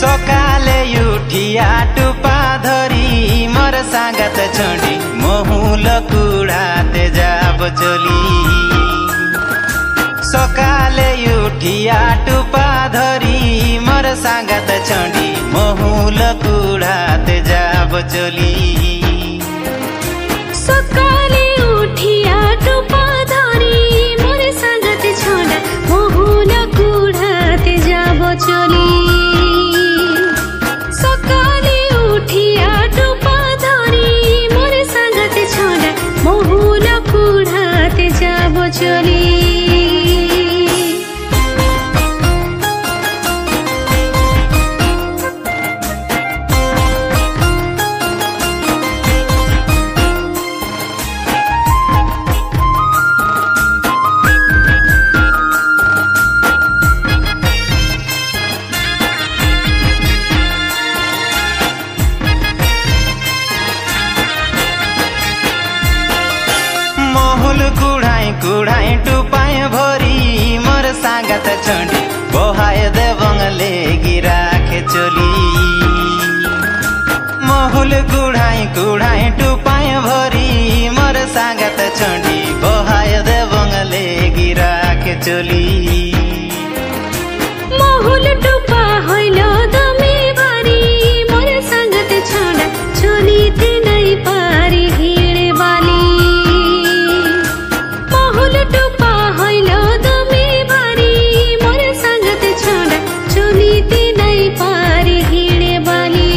सकाले उठिया टुपा धरी मोर सांगत छोड़ी मोहुल कुड़ाते जाब चली। सकाले उठिया टुपा धरी मोर सांगत छोड़ी मोहुल कुड़ाते जाब चली। सकाले उठिया टुपा धरी मोर सांगत छोड़ा मोहुल कुड़ाते जाब चली। चली कुड़ाई टुपाए भरी मोर सांगत छोड़ी बहाए दे बंगले गिरा के चली। मोहुल कुड़ाई टुपाए भरी मोर सांगत छोड़ी बहाए दे बंगले गिरा के चली। मोहुल टुपा होइलो दमे भारी मोर सांगत छोड़ा चलीते नहीं पारी हिड़े वाली। टुपा होइलो दमे भारी मोर सांगत छोड़ा चलीते नहीं पारी हिड़े वाली।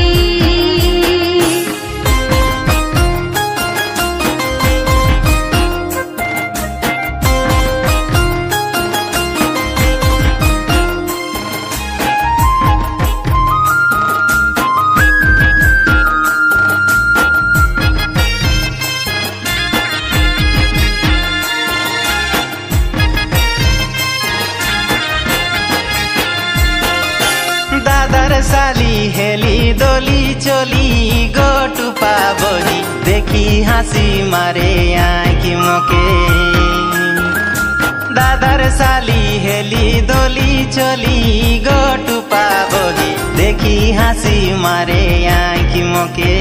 दादर साली हेली दोली चली गो टुपा बोली देखी हंसी मारे आँखी मोके। दादर साली हेली दोली चली गो टुपा बोली देखी हंसी मारे आँखी मोके।